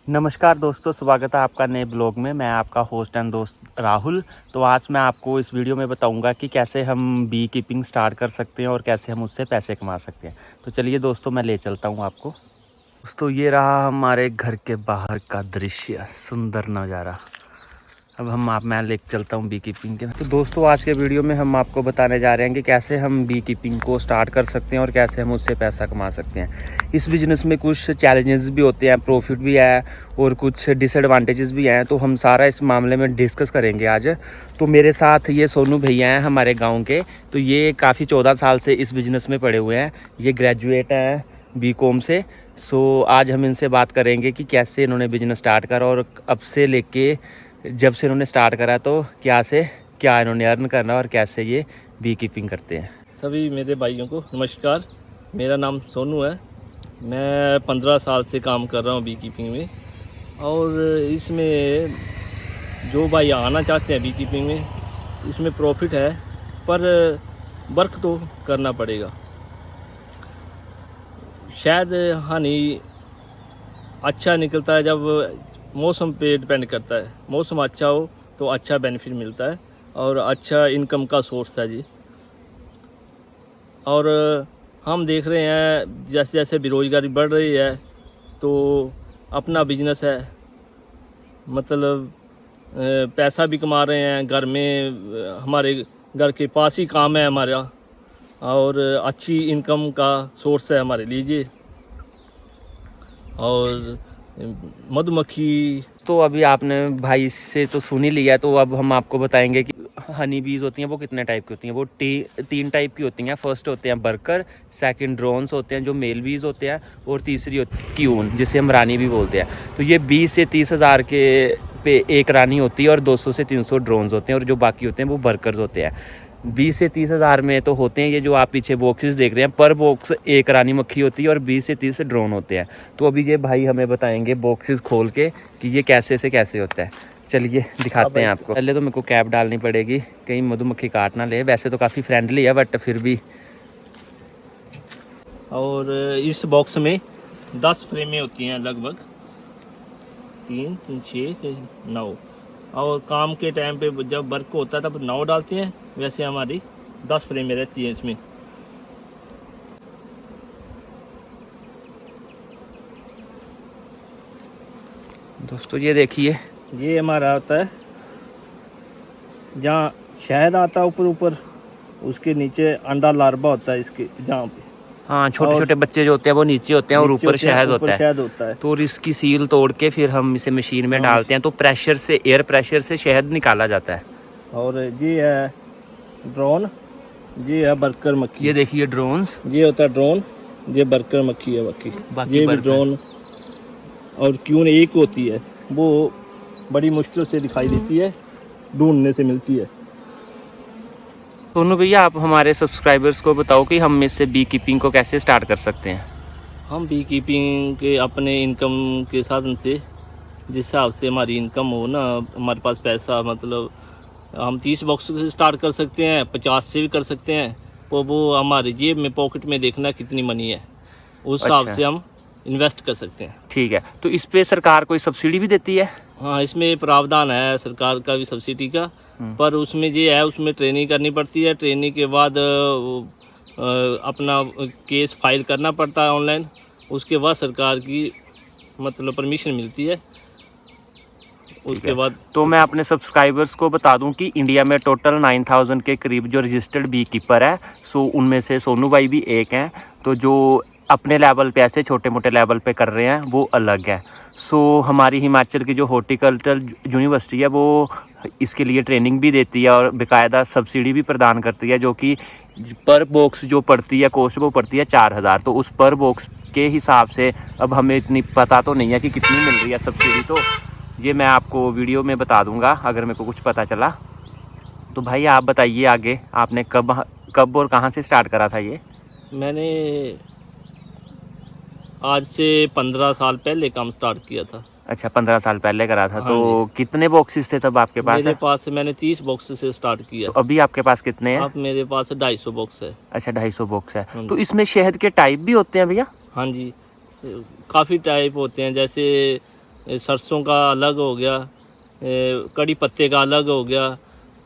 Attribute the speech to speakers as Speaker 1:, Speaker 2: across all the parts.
Speaker 1: नमस्कार दोस्तों, स्वागत है आपका नए ब्लॉग में। मैं आपका होस्ट एंड दोस्त राहुल। तो आज मैं आपको इस वीडियो में बताऊंगा कि कैसे हम बी कीपिंग स्टार्ट कर सकते हैं और कैसे हम उससे पैसे कमा सकते हैं। तो चलिए दोस्तों, मैं ले चलता हूं आपको। दोस्तों, ये रहा हमारे घर के बाहर का दृश्य, सुंदर नज़ारा। अब मैं लेके चलता हूँ बी कीपिंग के। तो दोस्तों, आज के वीडियो में हम आपको बताने जा रहे हैं कि कैसे हम बी कीपिंग को स्टार्ट कर सकते हैं और कैसे हम उससे पैसा कमा सकते हैं। इस बिज़नेस में कुछ चैलेंजेस भी होते हैं, प्रॉफिट भी है और कुछ डिसएडवांटेजेस भी हैं। तो हम सारा इस मामले में डिस्कस करेंगे आज। तो मेरे साथ ये सोनू भैया हैं हमारे गाँव के। तो ये काफ़ी 14 साल से इस बिज़नेस में पड़े हुए हैं। ये ग्रेजुएट हैं बीकॉम से। सो आज हम इनसे बात करेंगे कि कैसे इन्होंने बिज़नेस स्टार्ट करा और अब से लेके जब से इन्होंने स्टार्ट करा तो क्या इन्होंने अर्न करना और कैसे ये बी कीपिंग करते हैं।
Speaker 2: सभी मेरे भाइयों को नमस्कार। मेरा नाम सोनू है। मैं 15 साल से काम कर रहा हूँ बी कीपिंग में। और इसमें जो भाई आना चाहते हैं बी कीपिंग में, इसमें प्रॉफिट है, पर वर्क तो करना पड़ेगा। शायद हानि अच्छा निकलता है जब मौसम पे डिपेंड करता है। मौसम अच्छा हो तो अच्छा बेनिफिट मिलता है और अच्छा इनकम का सोर्स है जी। और हम देख रहे हैं जैसे जैसे बेरोज़गारी बढ़ रही है तो अपना बिजनेस है, मतलब पैसा भी कमा रहे हैं। घर में हमारे घर के पास ही काम है हमारा और अच्छी इनकम का सोर्स है हमारे लिए। और मधुमक्खी।
Speaker 1: तो अभी आपने भाई से तो सुन ही लिया, तो अब हम आपको बताएंगे कि हनी बीज होती हैं वो कितने टाइप की होती हैं। वो 3 टाइप की होती हैं। फर्स्ट होते हैं वर्कर, सेकंड ड्रोन्स होते हैं जो मेल बीज होते हैं, और तीसरी होती है क्यून, जिसे हम रानी भी बोलते हैं। तो ये 20 से 30 हज़ार के पे एक रानी होती है और 200 से 300 ड्रोन्स होते हैं, और जो बाकी होते हैं वो वर्कर्स होते हैं। 20 से 30 हज़ार में तो होते हैं ये जो आप पीछे बॉक्सेस देख रहे हैं, पर बॉक्स एक रानी मक्खी होती है और 20 से 30 ड्रोन होते हैं। तो अभी ये भाई हमें बताएंगे बॉक्सेस खोल के कि ये कैसे से कैसे होता है। चलिए दिखाते हैं आपको। पहले तो मेरे को कैप डालनी पड़ेगी, कहीं मधुमक्खी काट ना ले। वैसे तो काफ़ी फ्रेंडली है बट फिर भी।
Speaker 2: और इस बॉक्स में 10 फ्रेमें होती हैं, लगभग 3 3 6 9। और काम के टाइम पे जब वर्क होता है तब 9 डालते हैं। वैसे हमारी 10 फ्रेमें रहती हैं इसमें।
Speaker 1: दोस्तों ये देखिए,
Speaker 2: ये हमारा आता है जहाँ शहद आता है ऊपर ऊपर, उसके नीचे अंडा लार्वा होता है इसके जहाँ पे।
Speaker 1: हाँ, छोटे छोटे बच्चे जो होते हैं वो नीचे होते हैं और ऊपर शहद
Speaker 2: होता है।
Speaker 1: तो और इसकी सील तोड़ के फिर हम इसे मशीन में डालते हैं, तो प्रेशर से, एयर प्रेशर से शहद निकाला जाता है।
Speaker 2: और ये है ड्रोन, ये है बर्कर मक्खी।
Speaker 1: ये देखिए ड्रोन्स,
Speaker 2: ये होता है ड्रोन, ये बर्कर मक्खी है बाकी ये भी ड्रोन। और क्यून एक होती है, वो बड़ी मुश्किल से दिखाई देती है, ढूंढने से मिलती है।
Speaker 1: सोनू भैया, आप हमारे सब्सक्राइबर्स को बताओ कि हम इससे बी कीपिंग को कैसे स्टार्ट कर सकते हैं।
Speaker 2: हम बी कीपिंग के अपने इनकम के साधन से, जिस हिसाब से हमारी इनकम हो ना, हमारे पास पैसा, मतलब हम 30 बॉक्स से स्टार्ट कर सकते हैं, 50 से भी कर सकते हैं। तो वो हमारे जेब में, पॉकेट में देखना कितनी मनी है, उस हिसाब से हम इन्वेस्ट कर सकते हैं।
Speaker 1: ठीक है, तो इस पे सरकार कोई सब्सिडी भी देती है?
Speaker 2: हाँ, इसमें प्रावधान है सरकार का भी सब्सिडी का, पर उसमें ये है, उसमें ट्रेनिंग करनी पड़ती है। ट्रेनिंग के बाद अपना केस फाइल करना पड़ता है ऑनलाइन। उसके बाद सरकार की मतलब परमिशन मिलती है। उसके बाद
Speaker 1: तो मैं अपने सब्सक्राइबर्स को बता दूं कि इंडिया में टोटल 9000 के करीब जो रजिस्टर्ड बी कीपर है। सो उनमें से सोनू भाई भी एक हैं। तो जो अपने लेवल पे, ऐसे छोटे मोटे लेवल पे कर रहे हैं, वो अलग है। सो हमारी हिमाचल की जो हॉर्टिकल्चर यूनिवर्सिटी है वो इसके लिए ट्रेनिंग भी देती है और बाकायदा सब्सिडी भी प्रदान करती है, जो कि पर बॉक्स जो पड़ती है कॉस्ट, वो पड़ती है 4000। तो उस पर बॉक्स के हिसाब से अब हमें इतनी पता तो नहीं है कि कितनी मिल रही है सब्सिडी। तो ये मैं आपको वीडियो में बता दूंगा अगर मेरे को कुछ पता चला। तो भाई आप बताइए आगे, आपने कब और कहाँ से स्टार्ट करा था ये?
Speaker 2: मैंने आज से 15 साल पहले काम स्टार्ट किया था।
Speaker 1: अच्छा, 15 साल पहले करा था।
Speaker 2: हाँ
Speaker 1: तो कितने बॉक्सेस थे तब आपके पास?
Speaker 2: मेरे पास मैंने 30 बॉक्स से स्टार्ट किया।
Speaker 1: तो अभी आपके पास कितने हैं?
Speaker 2: अब मेरे पास 250 बॉक्स है।
Speaker 1: अच्छा, 250 बॉक्स है। तो इसमें शहद के टाइप भी होते हैं भैया?
Speaker 2: हाँ जी, काफ़ी टाइप होते हैं। जैसे सरसों का अलग हो गया, कड़ी पत्ते का अलग हो गया,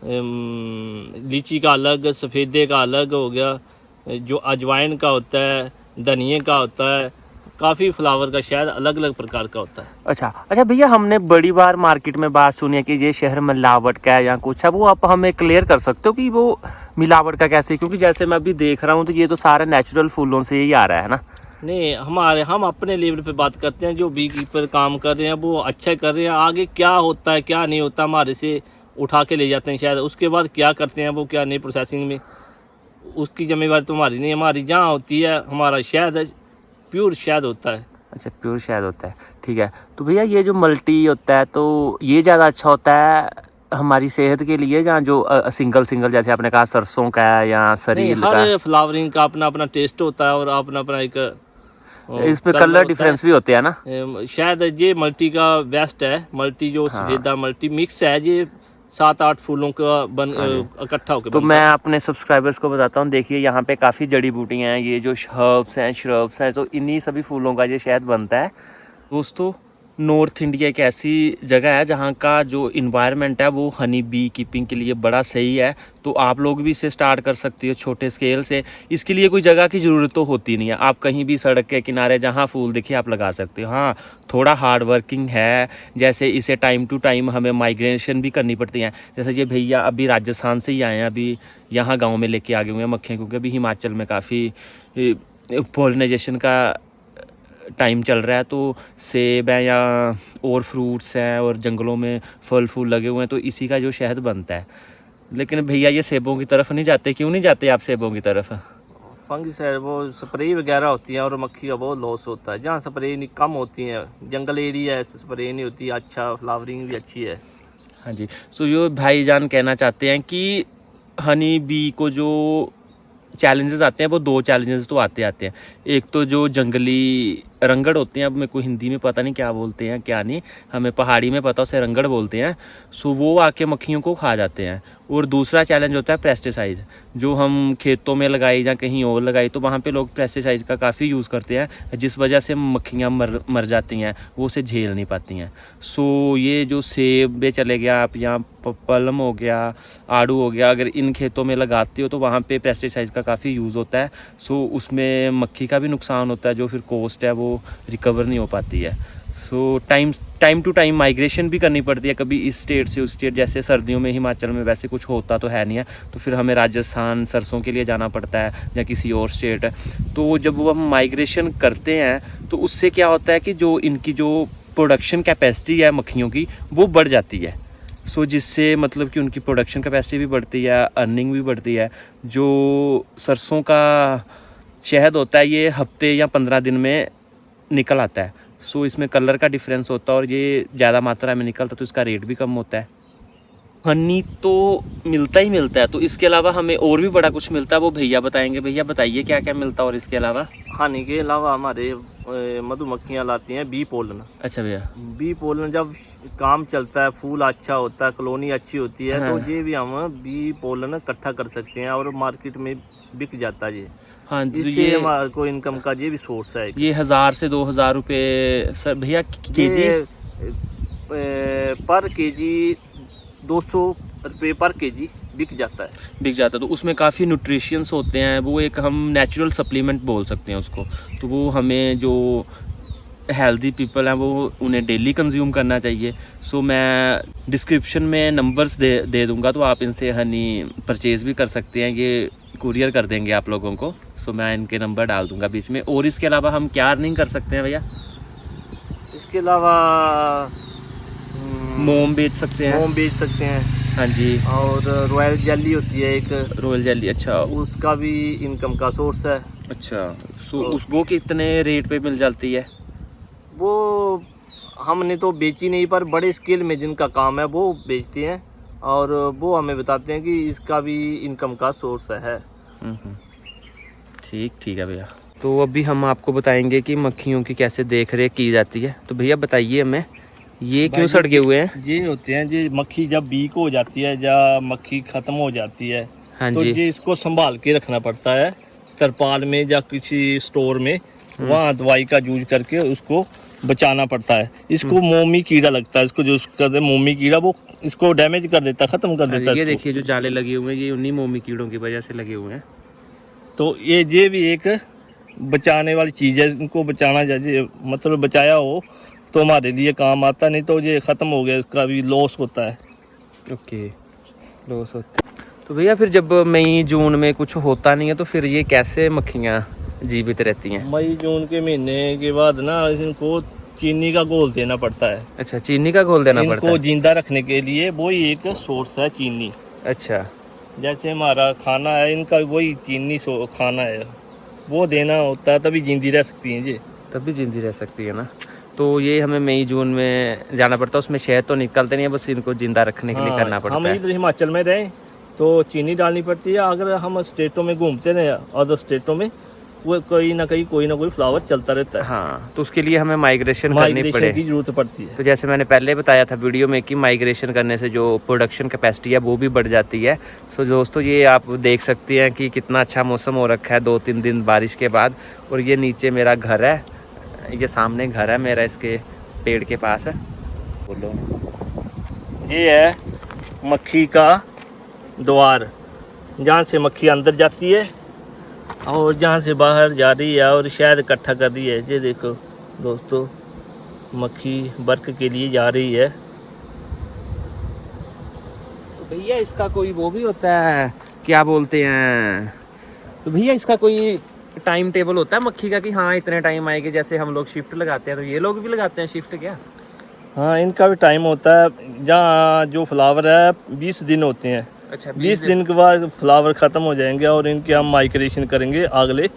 Speaker 2: लीची का अलग, सफ़ेदे का अलग हो गया, जो अजवाइन का होता है, धनिए का होता है, काफ़ी फ्लावर का शहद अलग अलग प्रकार का होता है।
Speaker 1: अच्छा भैया, हमने बड़ी बार मार्केट में बात सुनी है कि ये शहर मिलावट का है या कुछ है, वो आप हमें क्लियर कर सकते हो कि वो मिलावट का कैसे? क्योंकि जैसे मैं अभी देख रहा हूँ तो ये तो सारा नेचुरल फूलों से ही आ रहा है ना।
Speaker 2: नहीं, हम अपने लेवल पे बात करते हैं, जो बी कीपर काम कर रहे हैं वो अच्छा कर रहे हैं। आगे क्या होता है क्या नहीं होता हमारे से उठा के ले जाते हैं शायद, उसके बाद क्या करते हैं वो क्या नहीं प्रोसेसिंग में, उसकी जिम्मेवारी तो हमारी नहीं। हमारी जहाँ होती है हमारा शहद प्योर शहद होता है।
Speaker 1: अच्छा, प्योर शहद होता है, ठीक है। तो भैया ये जो मल्टी होता है तो ये ज़्यादा अच्छा होता है हमारी सेहत के लिए, या जो सिंगल जैसे आपने कहा सरसों का है या
Speaker 2: नहीं,
Speaker 1: सरील का?
Speaker 2: हर फ्लावरिंग का अपना अपना टेस्ट होता है और अपना अपना एक
Speaker 1: इसमें कलर डिफरेंस भी होते हैं ना?
Speaker 2: शायद ये मल्टी का बेस्ट है। मल्टी जो
Speaker 1: हाँ।
Speaker 2: सफेदा मल्टी मिक्स है, ये 7-8 फूलों का इकट्ठा होकर
Speaker 1: तो
Speaker 2: बनता
Speaker 1: मैं
Speaker 2: है।
Speaker 1: अपने सब्सक्राइबर्स को बताता हूँ, देखिए यहाँ पे काफ़ी जड़ी बूटियाँ हैं, ये जो हर्ब्स हैं, श्रब्स हैं, तो इन्हीं सभी फूलों का ये शहद बनता है। दोस्तों, नॉर्थ इंडिया एक ऐसी जगह है जहाँ का जो इन्वायरमेंट है वो हनी बी कीपिंग के लिए बड़ा सही है। तो आप लोग भी इसे स्टार्ट कर सकते हो छोटे स्केल से। इसके लिए कोई जगह की ज़रूरत तो होती नहीं है, आप कहीं भी सड़क के किनारे जहाँ फूल दिखे आप लगा सकते हो। हाँ, थोड़ा हार्ड वर्किंग है, जैसे इसे टाइम टू टाइम हमें माइग्रेशन भी करनी पड़ती है। जैसे ये भैया अभी राजस्थान से ही आए हैं, अभी यहाँ गाँव में लेके आ गए हुए हैं मक्खियाँ, क्योंकि अभी हिमाचल में काफ़ी पॉलिनाइजेशन का टाइम चल रहा है। तो सेब है या और फ्रूट्स हैं और जंगलों में फल फूल लगे हुए हैं, तो इसी का जो शहद बनता है। लेकिन भैया ये सेबों की तरफ नहीं जाते, क्यों नहीं जाते आप सेबों की तरफ?
Speaker 2: फंगस है, वो स्प्रे वगैरह होती है और मक्खी का बहुत लॉस होता है। जहाँ स्प्रे कम होती है, जंगल एरिया है, स्प्रे नहीं होती, अच्छा फ्लावरिंग भी अच्छी है।
Speaker 1: हाँ जी। सो ये भाईजान कहना चाहते हैं कि हनी बी को जो चैलेंजेस आते हैं वो 2 चैलेंजेस तो आते हैं। एक तो जो जंगली रंगड़ होते हैं, अब मेरे को हिंदी में पता नहीं क्या बोलते हैं क्या नहीं, हमें पहाड़ी में पता उसे रंगड़ बोलते हैं। सो वो आके मक्खियों को खा जाते हैं। और दूसरा चैलेंज होता है पेस्टिसाइड, जो हम खेतों में लगाई या कहीं और लगाई, तो वहाँ पे लोग पेस्टिसाइड का काफ़ी यूज़ करते हैं, जिस वजह से मक्खियाँ मर जाती हैं, वो उसे झेल नहीं पाती हैं। सो ये जो सेब में चले गया आप, या पलम हो गया, आड़ू हो गया, अगर इन खेतों में लगाते हो तो वहाँ पे पेस्टिसाइड का काफ़ी यूज़ होता है। सो उसमें मक्खी का भी नुकसान होता है, जो फिर कॉस्ट है वो रिकवर नहीं हो पाती है। So time to time migration भी करनी पड़ती है, कभी इस स्टेट से उस स्टेट। जैसे सर्दियों में हिमाचल में वैसे कुछ होता तो है नहीं है, तो फिर हमें राजस्थान सरसों के लिए जाना पड़ता है या किसी और स्टेट। तो जब वो हम माइग्रेशन करते हैं तो उससे क्या होता है कि जो इनकी जो प्रोडक्शन कैपेसिटी है मक्खियों की, वो बढ़ जाती है। सो जिससे मतलब कि उनकी प्रोडक्शन कैपेसिटी भी बढ़ती है, अर्निंग भी बढ़ती है। जो सरसों का शहद होता है ये हफ्ते या 15 दिन में निकल आता है। सो इसमें कलर का डिफरेंस होता है और ये ज़्यादा मात्रा में निकलता, तो इसका रेट भी कम होता है। हनी तो मिलता ही मिलता है, तो इसके अलावा हमें और भी बड़ा कुछ मिलता है, वो भैया बताएंगे। भैया बताइए क्या क्या मिलता है और इसके अलावा?
Speaker 2: हनी के अलावा हमारे मधुमक्खियाँ लाती हैं बी पोलन।
Speaker 1: अच्छा भैया।
Speaker 2: बी पोलन जब काम चलता है, फूल अच्छा होता है, कॉलोनी अच्छी होती है,
Speaker 1: हाँ।
Speaker 2: तो ये भी हम बी पोलन इकट्ठा कर सकते हैं और मार्केट में बिक जाता है ये।
Speaker 1: हाँ, तो
Speaker 2: इससे
Speaker 1: ये
Speaker 2: हमारे को इनकम का ये भी सोर्स है।
Speaker 1: ये 1000 से 2000 रुपये सर भैया केजी?
Speaker 2: ये पर केजी 200 रुपये पर केजी बिक जाता है।
Speaker 1: बिक जाता है, तो उसमें काफ़ी न्यूट्रिशंस होते हैं, वो एक हम नेचुरल सप्लीमेंट बोल सकते हैं उसको। तो वो हमें जो हेल्दी पीपल हैं वो उन्हें डेली कंज्यूम करना चाहिए। सो मैं डिस्क्रिप्शन में नंबर्स दे दूंगा, तो आप इनसे हनी परचेज़ भी कर सकते हैं, ये कुरियर कर देंगे आप लोगों को। सो मैं इनके नंबर डाल दूंगा बीच में। और इसके अलावा हम क्या अर्निंग कर सकते हैं भैया?
Speaker 2: इसके अलावा
Speaker 1: मोम बेच सकते हैं।
Speaker 2: मोम बेच सकते हैं।
Speaker 1: हाँ जी।
Speaker 2: और रॉयल जेली होती है एक,
Speaker 1: रॉयल जेली, अच्छा।
Speaker 2: उसका भी इनकम का सोर्स है।
Speaker 1: अच्छा, सो वो कितने रेट पे मिल जाती है?
Speaker 2: वो हमने तो बेची नहीं, पर बड़े स्केल में जिनका काम है वो बेचते हैं और वो हमें बताते हैं कि इसका भी इनकम का सोर्स है।
Speaker 1: ठीक है भैया। तो अभी हम आपको बताएंगे कि मक्खियों की कैसे देख रेख की जाती है। तो भैया बताइए हमें, ये क्यों सड़के हुए हैं?
Speaker 2: ये होते हैं, ये मक्खी जब वीक हो जाती है या मक्खी ख़त्म हो जाती है,
Speaker 1: हाँ
Speaker 2: तो
Speaker 1: जी।
Speaker 2: ये इसको संभाल के रखना पड़ता है तरपाल में या किसी स्टोर में, वहाँ दवाई का यूज करके उसको बचाना पड़ता है। इसको मोमी कीड़ा लगता है, इसको जो कहते हैं मोमी कीड़ा, वो इसको डैमेज कर देता है, ख़त्म कर देता है
Speaker 1: ये
Speaker 2: इसको।
Speaker 1: देखिए जो जाले लगे हुए हैं ये उन्हीं मोमी कीड़ों की वजह से लगे हुए हैं।
Speaker 2: तो ये भी एक बचाने वाली चीज़ है, इनको बचाना चाहिए, मतलब बचाया हो तो हमारे लिए काम आता, नहीं तो ये ख़त्म हो गया, इसका भी लॉस होता है।
Speaker 1: ओके, लॉस होता है। तो भैया फिर जब मई जून में कुछ होता नहीं है तो फिर ये कैसे मक्खियाँ जीवित रहती हैं?
Speaker 2: मई जून के महीने के बाद ना इनको चीनी का घोल देना पड़ता है।
Speaker 1: अच्छा, चीनी का घोल देना पड़ता
Speaker 2: इनको
Speaker 1: है।
Speaker 2: जिंदा रखने के लिए वही एक सोर्स है चीनी।
Speaker 1: अच्छा,
Speaker 2: जैसे हमारा खाना है, इनका वही चीनी खाना है, वो देना होता है, तभी जिंदी रह सकती हैं ये।
Speaker 1: तब भी जिंदी रह सकती है ना। तो ये हमें मई जून में जाना पड़ता है, उसमें शहद तो निकलते नहीं है, बस इनको जिंदा रखने के लिए करना पड़ता
Speaker 2: हम
Speaker 1: है।
Speaker 2: इधर हिमाचल में रहें तो चीनी डालनी पड़ती है। अगर हम स्टेटों में घूमते रहे, अदर स्टेटों में, वो कोई ना कोई फ्लावर चलता रहता है।
Speaker 1: हाँ, तो उसके लिए हमें माइग्रेशन करनी
Speaker 2: माइग्रेशन की जरूरत पड़ती है।
Speaker 1: तो जैसे मैंने पहले बताया था वीडियो में कि माइग्रेशन करने से जो प्रोडक्शन कैपेसिटी है वो भी बढ़ जाती है। सो दोस्तों ये आप देख सकते हैं कि कितना अच्छा मौसम हो रखा है 2-3 दिन बारिश के बाद। और ये नीचे मेरा घर है, ये सामने घर है मेरा, इसके पेड़ के पास है। बोलो,
Speaker 2: ये है मक्खी का द्वार, जहाँ से मक्खी अंदर जाती है और जहाँ से बाहर जा रही है और शहद इकट्ठा कर रही है। ये देखो दोस्तों, मक्खी वर्क के लिए जा रही है।
Speaker 1: तो भैया इसका कोई वो भी होता है, क्या बोलते हैं, तो भैया इसका कोई टाइम टेबल होता है मक्खी का कि हाँ इतने टाइम आएगी? जैसे हम लोग शिफ्ट लगाते हैं तो ये लोग भी लगाते हैं शिफ्ट क्या?
Speaker 2: हाँ, इनका भी टाइम होता है। जहाँ जो फ्लावर है 20 दिन होते हैं।
Speaker 1: अच्छा,
Speaker 2: 20 दिन के बाद फ्लावर ख़त्म हो जाएंगे और इनके हम माइग्रेशन करेंगे अगले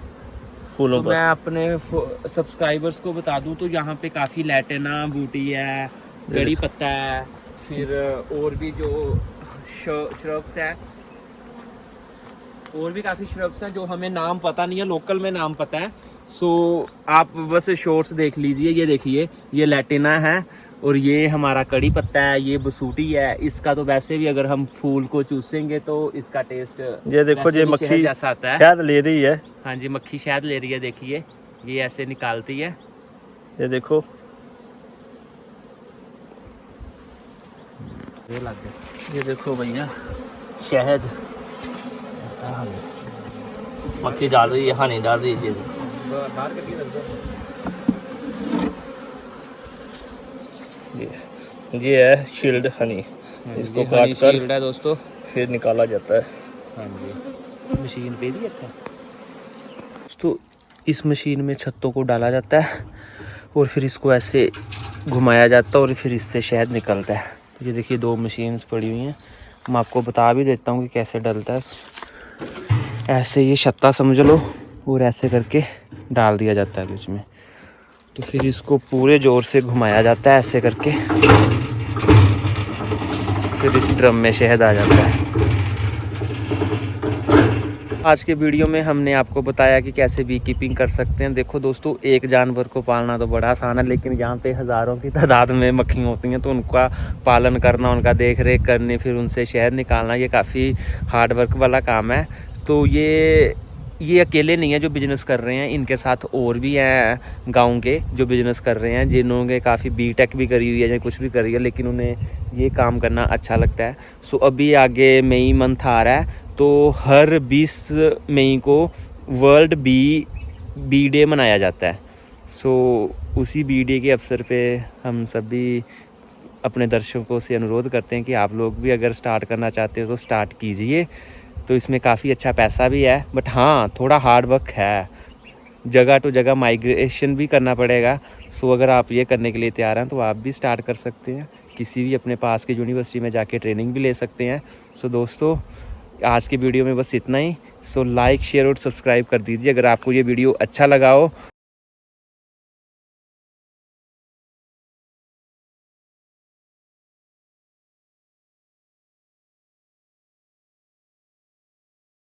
Speaker 2: फूलों
Speaker 1: तो
Speaker 2: पर।
Speaker 1: मैं अपने सब्सक्राइबर्स को बता दूं तो यहाँ पे काफ़ी लैटेना बूटी है, कड़ी पत्ता है, फिर और भी जो श्रब्स है, और भी काफ़ी श्रब्स हैं जो हमें नाम पता नहीं है, लोकल में नाम पता है। सो आप बस शॉर्ट्स देख लीजिए। ये देखिए, ये लैटेना है और ये हमारा कड़ी पत्ता है, ये बसूटी है। इसका तो वैसे भी अगर हम फूल को चूसेंगे तो इसका टेस्ट
Speaker 2: ये देखो, ये मक्खी
Speaker 1: जैसा आता है।
Speaker 2: शहद ले रही है।
Speaker 1: हाँ जी, मक्खी शहद ले रही है, देखिए ये ऐसे निकालती है।
Speaker 2: ये देखो,
Speaker 1: ये लग गया।
Speaker 2: ये देखो भैया, शहद मक्खी डाल रही है, हनी डाल रही है। ये है शील्ड हनी, इसको काट कर
Speaker 1: है दोस्तों,
Speaker 2: फिर निकाला जाता है।
Speaker 1: हाँ जी, मशीन पे भी रखा है दोस्तों। इस मशीन में छत्तों को डाला जाता है और फिर इसको ऐसे घुमाया जाता है और फिर इससे शहद निकलता है। तो ये देखिए 2 मशीन्स पड़ी हुई हैं, मैं आपको बता भी देता हूँ कि कैसे डलता है। ऐसे ये छत्ता समझ लो और ऐसे करके डाल दिया जाता है बीच में। तो फिर इसको पूरे ज़ोर से घुमाया जाता है ऐसे करके, फिर इस ड्रम में शहद आ जाता है। आज के वीडियो में हमने आपको बताया कि कैसे बी कीपिंग कर सकते हैं। देखो दोस्तों, एक जानवर को पालना तो बड़ा आसान है, लेकिन यहाँ पे हज़ारों की तादाद में मक्खियाँ होती हैं, तो उनका पालन करना, उनका देख रेख करनी, फिर उनसे शहद निकालना, ये काफ़ी हार्ड वर्क वाला काम है। तो ये अकेले नहीं है जो बिज़नेस कर रहे हैं, इनके साथ और भी हैं गांव के जो बिज़नेस कर रहे हैं, जिन्होंने काफ़ी बीटेक भी करी हुई है या कुछ भी करी है, लेकिन उन्हें ये काम करना अच्छा लगता है। सो अभी आगे मई मंथ आ रहा है, तो हर 20 मई को वर्ल्ड बी डे मनाया जाता है। सो उसी बी डे के अवसर पे हम सभी अपने दर्शकों से अनुरोध करते हैं कि आप लोग भी अगर स्टार्ट करना चाहते हो तो स्टार्ट कीजिए। तो इसमें काफ़ी अच्छा पैसा भी है, बट हाँ थोड़ा हार्ड वर्क है, जगह टू जगह माइग्रेशन भी करना पड़ेगा। सो अगर आप ये करने के लिए तैयार हैं तो आप भी स्टार्ट कर सकते हैं, किसी भी अपने पास की यूनिवर्सिटी में जाके ट्रेनिंग भी ले सकते हैं। सो दोस्तों, आज की वीडियो में बस इतना ही। सो लाइक, शेयर और सब्सक्राइब कर दीजिए अगर आपको ये वीडियो अच्छा लगा हो।